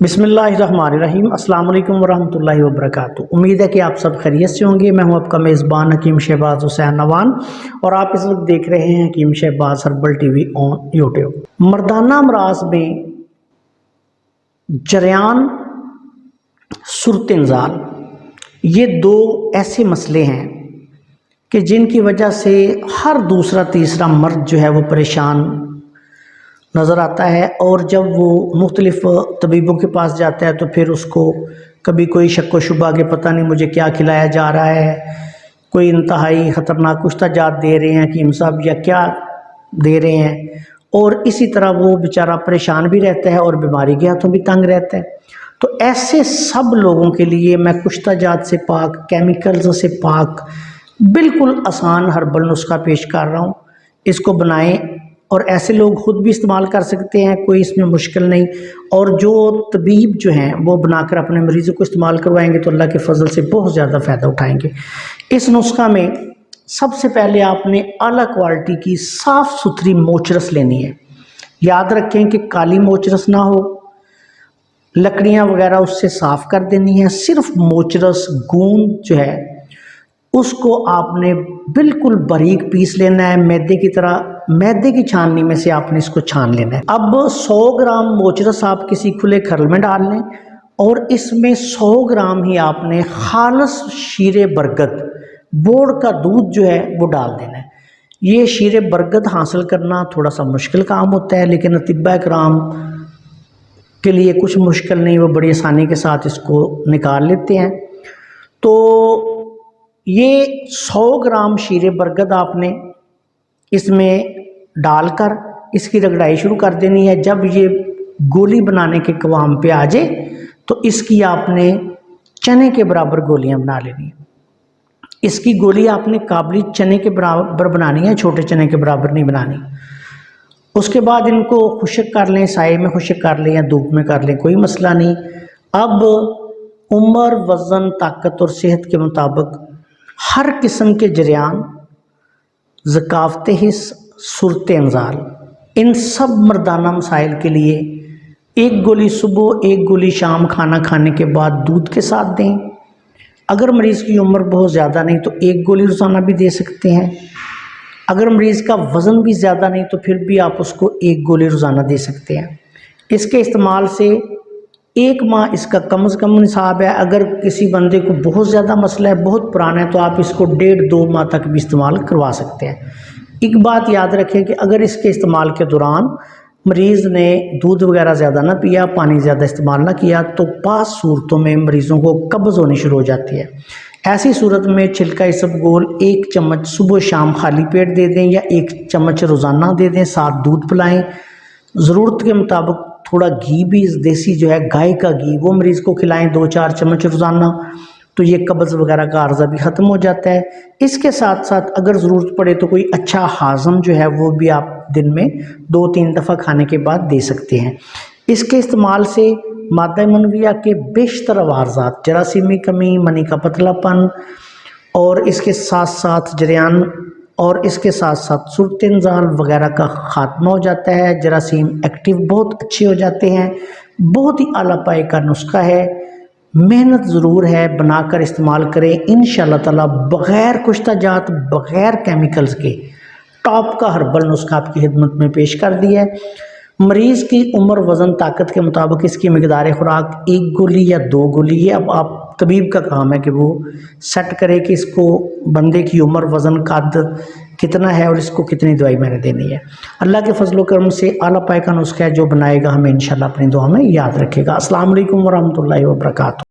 बिस्मिल्लाहिर्रहमानिर्रहीम। अस्सलाम वालेकुम वरहमतुल्लाहि वबरकातुहू। उम्मीद है कि आप सब खैरियत से होंगे। मैं हूं आपका मेज़बान हकीम शहबाज हुसैन नवान और आप इस वक्त देख रहे हैं Hakeem Shahbaz herbal TV on YouTube. मर्दाना अमराज में जरियान, सूरत इंजाल, ये दो ऐसे मसले हैं कि जिनकी वजह से हर दूसरा तीसरा मर्द जो है वो परेशान नज़र आता है। और जब वो मुख्तलिफ तबीबों के पास जाता है तो फिर उसको कभी कोई शक व शुबा कि पता नहीं मुझे क्या खिलाया जा रहा है, कोई इंतहाई ख़तरनाक कुश्ताजात दे रहे हैं हकीम साहब या क्या दे रहे हैं, और इसी तरह वो बेचारा परेशान भी रहता है और बीमारी के हाथों भी तंग रहता है। तो ऐसे सब लोगों के लिए मैं कुश्ताजात से पाक, केमिकल्स से पाक, बिल्कुल आसान हर्बल नुस्खा पेश कर रहा हूँ। इसको बनाएं और ऐसे लोग ख़ुद भी इस्तेमाल कर सकते हैं, कोई इसमें मुश्किल नहीं। और जो तबीब जो हैं वो बनाकर अपने मरीज़ों को इस्तेमाल करवाएंगे तो अल्लाह के फजल से बहुत ज़्यादा फ़ायदा उठाएंगे। इस नुस्खा में सबसे पहले आपने आला क्वालिटी की साफ़ सुथरी मोचरस लेनी है। याद रखें कि काली मोचरस ना हो, लकड़ियाँ वगैरह उससे साफ़ कर देनी है। सिर्फ मोचरस गूंद जो है उसको आपने बिल्कुल बारीक पीस लेना है, मैदे की तरह। मैदे की छाननी में से आपने इसको छान लेना है। अब 100 ग्राम मोचरस आप किसी खुले खरल में डाल लें और इसमें 100 ग्राम ही आपने खालस शीरे बरगद, बोर्ड का दूध जो है वो डाल देना है। ये शीरे बरगद हासिल करना थोड़ा सा मुश्किल काम होता है, लेकिन अतिब्बा कराम के लिए कुछ मुश्किल नहीं, वो बड़ी आसानी के साथ इसको निकाल लेते हैं। तो ये 100 ग्राम शीरे बरगद आपने इसमें डालकर इसकी रगड़ाई शुरू कर देनी है। जब ये गोली बनाने के क़वाम पे आ जाए तो इसकी आपने चने के बराबर गोलियां बना लेनी है। इसकी गोली आपने काबली चने के बराबर बनानी है, छोटे चने के बराबर नहीं बनानी। उसके बाद इनको खुश्क कर लें, साए में खुश्क कर लें या धूप में कर लें, कोई मसला नहीं। अब उम्र, वज़न, ताकत और सेहत के मुताबिक हर किस्म के जरियान, ज़कावत हिस्स, सूरत इंजाल, इन सब मर्दाना मसाइल के लिए एक गोली सुबह, एक गोली शाम खाना खाने के बाद दूध के साथ दें। अगर मरीज़ की उम्र बहुत ज़्यादा नहीं तो एक गोली रोज़ाना भी दे सकते हैं। अगर मरीज़ का वज़न भी ज़्यादा नहीं तो फिर भी आप उसको एक गोली रोज़ाना दे सकते हैं। इसके इस्तेमाल से 1 माह इसका कम से कम निसाब है। अगर किसी बंदे को बहुत ज़्यादा मसला है, बहुत पुराना है, तो आप इसको 1.5-2 माह तक भी इस्तेमाल करवा सकते हैं। एक बात याद रखें कि अगर इसके इस्तेमाल के दौरान मरीज़ ने दूध वगैरह ज़्यादा ना पिया, पानी ज़्यादा इस्तेमाल ना किया, तो 5 सूरतों में मरीज़ों को कब्ज़ होनी शुरू हो जाती है। ऐसी सूरत में छिलका इसबगोल 1 चम्मच सुबह शाम खाली पेट दे दें या 1 चम्मच रोज़ाना दे दें, साथ दूध पिलाएं। ज़रूरत के मुताबिक थोड़ा घी भी, देसी जो है गाय का घी, वो मरीज़ को खिलाएं 2-4 चम्मच रोज़ाना, तो ये कब्ज़ वगैरह का अर्ज़ा भी ख़त्म हो जाता है। इसके साथ साथ अगर ज़रूरत पड़े तो कोई अच्छा हाज़म जो है वो भी आप दिन में 2-3 दफ़ा खाने के बाद दे सकते हैं। इसके इस्तेमाल से मादा मनविया के बेशतर अवारज़ात, जरासीमी कमी, मनी का पतलापन और इसके साथ साथ जरियान और इसके साथ साथ सूरत इंजाल वगैरह का ख़ात्मा हो जाता है। जरासीम एक्टिव बहुत अच्छे हो जाते हैं। बहुत ही आला पाए का नुस्खा है, मेहनत ज़रूर है, बनाकर इस्तेमाल करें। इंशाअल्लाह ताला बग़ैर कुश्ताजात, बग़ैर केमिकल्स के टॉप का हर्बल नुस्खा आपकी खिदमत में पेश कर दिया है। मरीज़ की उम्र, वज़न, ताकत के मुताबिक इसकी मिक़दार खुराक 1 गोली या 2 गोली है। अब आप तबीब का काम है कि वो सेट करे कि इसको बंदे की उम्र, वज़न, कद कितना है और इसको कितनी दवाई मैंने देनी है। अल्लाह के फजल करम से आला पाए का नुस्खा है, जो बनाएगा हमें इंशाअल्लाह अपनी दुआ में याद रखेगा। अस्सलाम वालेकुम वरहमतुल्लाहि वबरकातुहू।